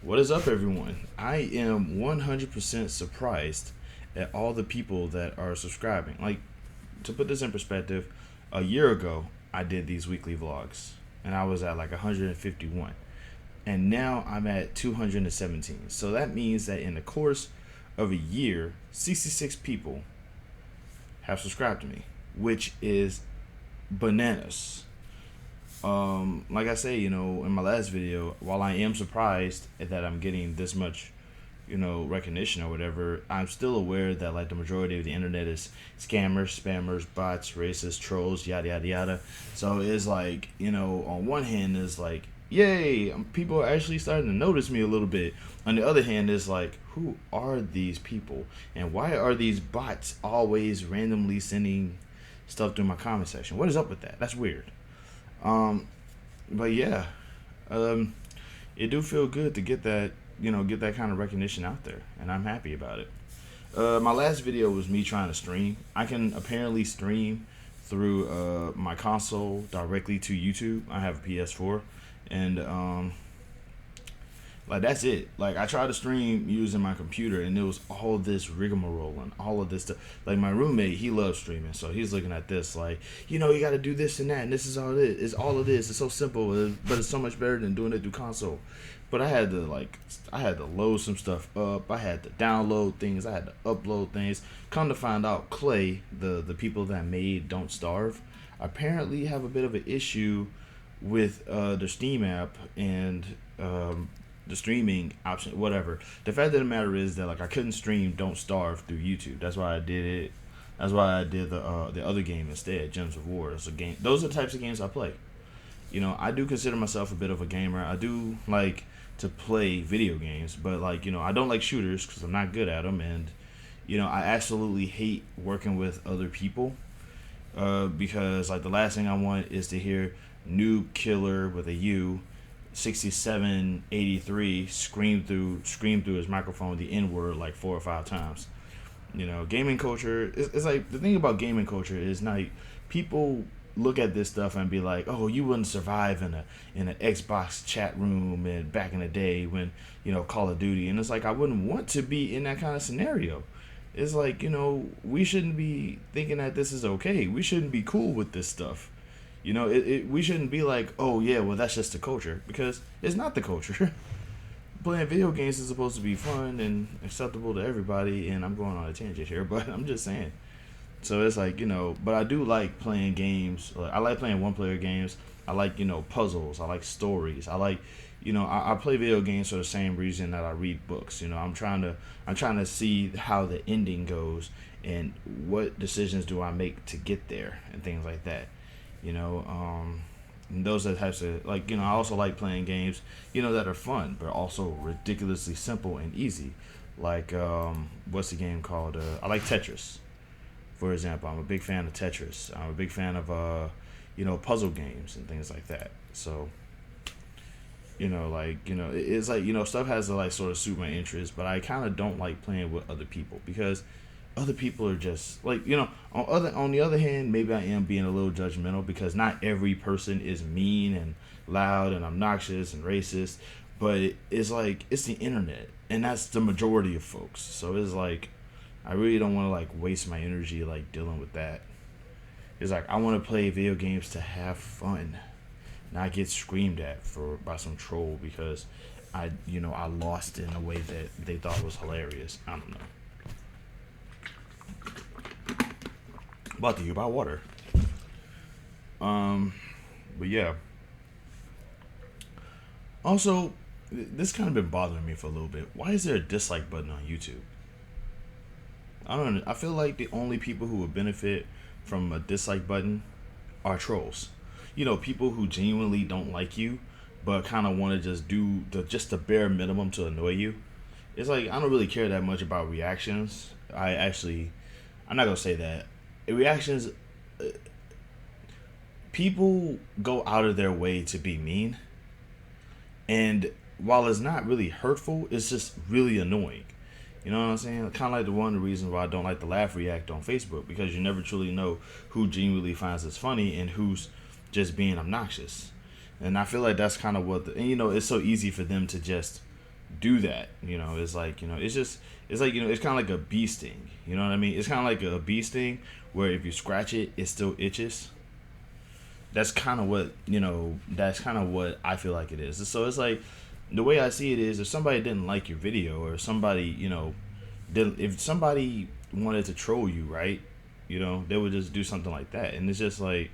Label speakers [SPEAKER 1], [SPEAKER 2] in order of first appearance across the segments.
[SPEAKER 1] What is up, everyone? I am 100% surprised at all the people that are subscribing. Like, to put this in perspective, a year ago, I did these weekly vlogs, and I was at like 151. And now I'm at 217. So that means that in the course of a year, 66 people have subscribed to me, which is bananas. Like I say, in my last video, while I am surprised that I'm getting this much, recognition or whatever, I'm still aware that like the majority of the internet is scammers, spammers, bots, racists, trolls, yada yada yada. So it's like, on one hand, it's like, yay, people are actually starting to notice me a little bit. On the other hand, it's like, who are these people, and why are these bots always randomly sending stuff through my comment section? What is up with that? That's weird. Um, but yeah, um, it do feel good to get that, get that kind of recognition out there, and I'm happy about it. My last video was me trying to stream. I can apparently stream through my console directly to YouTube. I have a PS4, and like that's it. Like I tried to stream using my computer, and it was all this rigmarole and all of this stuff. Like my roommate, he loves streaming, so he's looking at this like, you got to do this and that, and this is all it is. It's all of this. It's so simple, but it's so much better than doing it through console. But I had to load some stuff up. I had to download things. I had to upload things. Come to find out, Clay, the people that made Don't Starve, apparently have a bit of an issue with the Steam app and the streaming option, whatever. The fact of the matter is that like I couldn't stream Don't Starve through YouTube. That's why I did it. That's why I did the other game instead, Gems of War. It's a game. Those are the types of games I play. I do consider myself a bit of a gamer. I do like to play video games, but like I don't like shooters because I'm not good at them, and I absolutely hate working with other people because like the last thing I want is to hear Noob Killer with a U 6783 scream through his microphone the N word like 4 or 5 times. Gaming culture it's like the thing about gaming culture is like people look at this stuff and be like, oh, you wouldn't survive in an Xbox chat room and back in the day when Call of Duty, and it's like I wouldn't want to be in that kind of scenario. It's like we shouldn't be thinking that this is okay. We shouldn't be cool with this stuff. We shouldn't be like, oh yeah, well that's just the culture, because it's not the culture. Playing video games is supposed to be fun and acceptable to everybody, and I'm going on a tangent here, but I'm just saying. So it's like, but I do like playing games. Like, I like playing one player games. I like, puzzles. I like stories. I like, I play video games for the same reason that I read books. I'm trying to see how the ending goes and what decisions do I make to get there and things like that. You know, and those are the types of like, I also like playing games, that are fun but also ridiculously simple and easy. Like what's the game called? I like Tetris, for example. I'm a big fan of Tetris. I'm a big fan of puzzle games and things like that. So it's like stuff has to like sort of suit my interests, but I kind of don't like playing with other people because other people are just like on the other hand, maybe I am being a little judgmental because not every person is mean and loud and obnoxious and racist, but it's like it's the internet and that's the majority of folks. So it's like I really don't want to like waste my energy like dealing with that. It's like I want to play video games to have fun, not get screamed at for by some troll because I lost in a way that they thought was hilarious. I don't know. About to hear about water. Um, but yeah. Also, this kind of been bothering me for a little bit. Why is there a dislike button on YouTube? I don't know. I feel like the only people who would benefit from a dislike button are trolls. People who genuinely don't like you, but kind of want to just do the bare minimum to annoy you. It's like I don't really care that much about reactions. I'm not gonna say that. Reactions, people go out of their way to be mean, and while it's not really hurtful, it's just really annoying. You know what I'm saying? Kind of like one of the reasons why I don't like the laugh react on Facebook, because you never truly know who genuinely finds this funny and who's just being obnoxious. And I feel like that's kind of what and it's so easy for them to just do that. It's like, it's just, it's like, it's kind of like a bee sting. You know what I mean? It's kind of like a bee sting where if you scratch it, it still itches. That's kind of what, that's kind of what I feel like it is. So it's like, the way I see it is, if somebody didn't like your video, or somebody, if somebody wanted to troll you, right? They would just do something like that. And it's just like,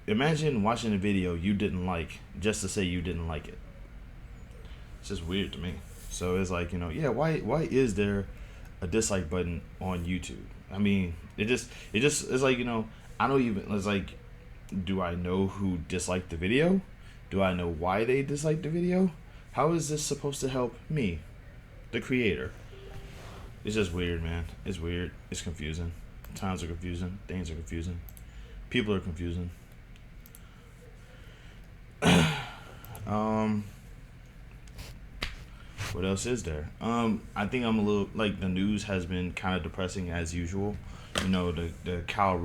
[SPEAKER 1] imagine watching a video you didn't like just to say you didn't like it. It's just weird to me. So it's like, yeah, why is there a dislike button on YouTube? I mean, it's like, I don't even, it's like, do I know who disliked the video? Do I know why they disliked the video? How is this supposed to help me, the creator? It's just weird, man. It's weird. It's confusing. Times are confusing. Things are confusing. People are confusing. What else is there? I think I'm a little, like, the news has been kind of depressing as usual. The Kyle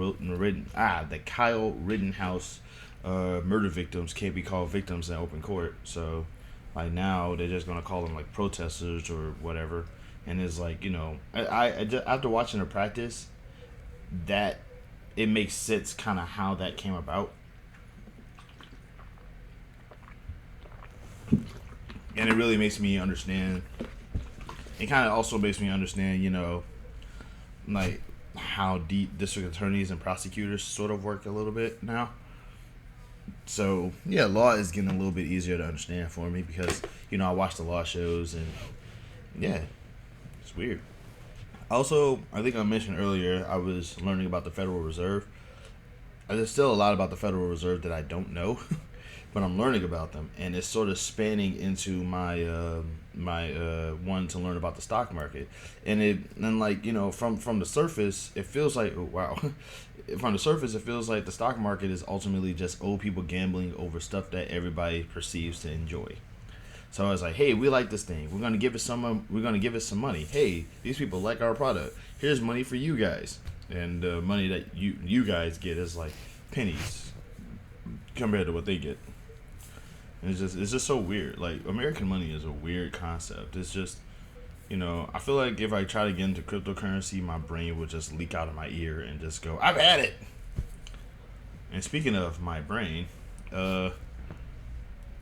[SPEAKER 1] Rittenhouse murder victims can't be called victims in open court. So, like, now they're just gonna call them like protesters or whatever. And it's like, I just, after watching the practice, that it makes sense kind of how that came about. And it really makes me understand. It kind of also makes me understand, like, how deep district attorneys and prosecutors sort of work a little bit now. So, yeah, law is getting a little bit easier to understand for me because, I watch the law shows and, yeah, it's weird. Also, I think I mentioned earlier, I was learning about the Federal Reserve. There's still a lot about the Federal Reserve that I don't know, but I'm learning about them, and it's sort of spanning into my one to learn about the stock market. And from the surface, it feels like, oh, wow. From the surface, it feels like the stock market is ultimately just old people gambling over stuff that everybody perceives to enjoy. So I was like, hey, we like this thing. We're gonna give it some. We're gonna give it some money. Hey, these people like our product. Here's money for you guys, and the money that you guys get is like pennies compared to what they get. And it's just so weird. Like, American money is a weird concept. It's just, I feel like if I try to get into cryptocurrency, my brain would just leak out of my ear and just go, I've had it. And speaking of my brain,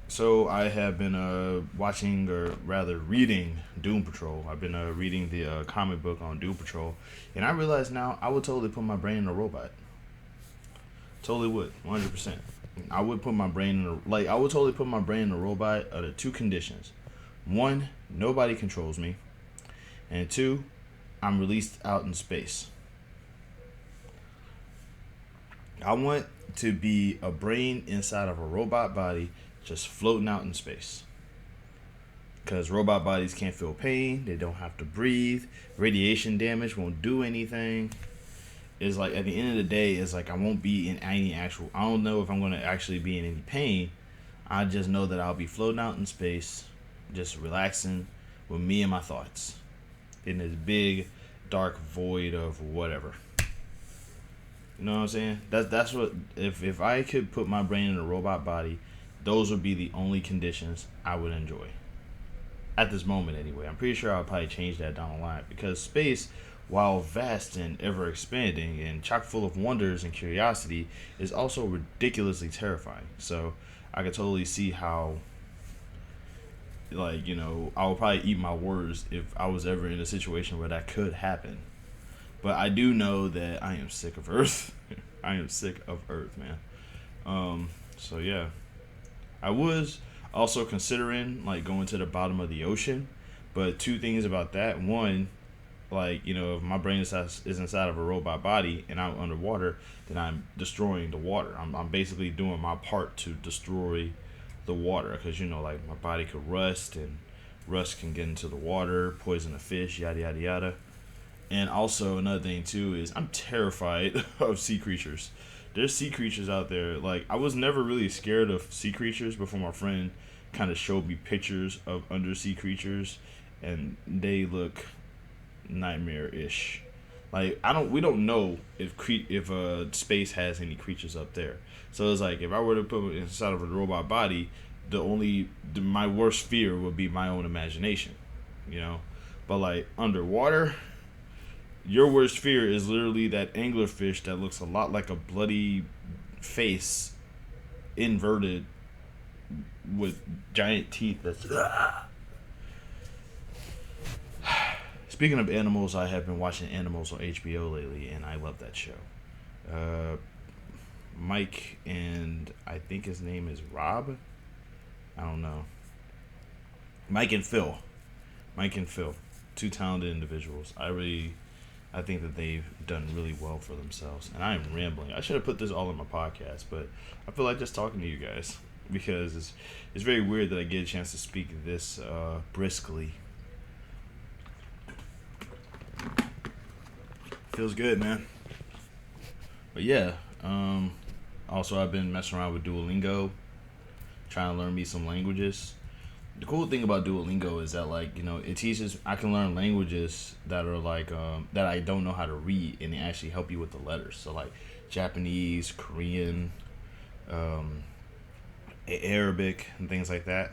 [SPEAKER 1] so I have been watching, or rather reading, Doom Patrol. I've been reading the comic book on Doom Patrol, and I realize now I would totally put my brain in a robot. Totally would, 100%. I would put my brain in I would totally put my brain in a robot under two conditions. One, nobody controls me, and two, I'm released out in space. I want to be a brain inside of a robot body just floating out in space. Because robot bodies can't feel pain, they don't have to breathe, radiation damage won't do anything. It's like, at the end of the day, it's like I won't be in any actual, I don't know if I'm going to actually be in any pain. I just know that I'll be floating out in space, just relaxing with me and my thoughts in this big, dark void of whatever. You know what I'm saying? That's what, if I could put my brain in a robot body, those would be the only conditions I would enjoy. At this moment, anyway. I'm pretty sure I'll probably change that down the line, because space, while vast and ever expanding and chock full of wonders and curiosity, is also ridiculously terrifying. So I could totally see how, like, I would probably eat my words if I was ever in a situation where that could happen. But I do know that I am sick of Earth. I am sick of Earth, man. So yeah. I was also considering, like, going to the bottom of the ocean. But two things about that. One, like, if my brain is inside of a robot body and I'm underwater, then I'm destroying the water. I'm basically doing my part to destroy the water, because, like, my body could rust, and rust can get into the water, poison the fish, yada, yada, yada. And also, another thing, too, is I'm terrified of sea creatures. There's sea creatures out there. Like, I was never really scared of sea creatures before my friend kind of showed me pictures of undersea creatures, and they look nightmare-ish. Like, we don't know if space has any creatures up there. So it's like, if I were to put it inside of a robot body, my worst fear would be my own imagination, you know. But like underwater, your worst fear is literally that anglerfish that looks a lot like a bloody face, inverted, with giant teeth. That's Speaking of animals, I have been watching Animals on HBO lately, and I love that show. Uh, Mike and I think his name is Rob. I don't know. Mike and Phil. Mike and Phil. Two talented individuals. I think that they've done really well for themselves. And I am rambling. I should have put this all in my podcast, but I feel like just talking to you guys because it's very weird that I get a chance to speak this briskly. Feels good, man. But yeah, also I've been messing around with Duolingo, trying to learn me some languages. The cool thing about Duolingo is that, like, you know, it teaches I can learn languages that are like that I don't know how to read, and they actually help you with the letters. So like Japanese, Korean, Arabic, and things like that.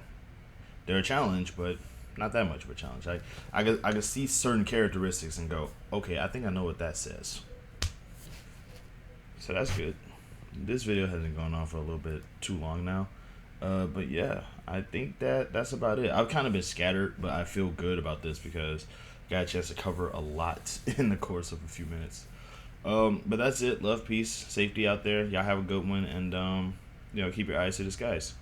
[SPEAKER 1] They're a challenge, but not that much of a challenge. I can see certain characteristics and go, okay, I think I know what that says. So that's good. This video hasn't gone on for a little bit too long now. But yeah, I think that's about it. I've kind of been scattered, but I feel good about this because I got a chance to cover a lot in the course of a few minutes. But that's it. Love, peace, safety out there. Y'all have a good one, and you know, keep your eyes to the skies.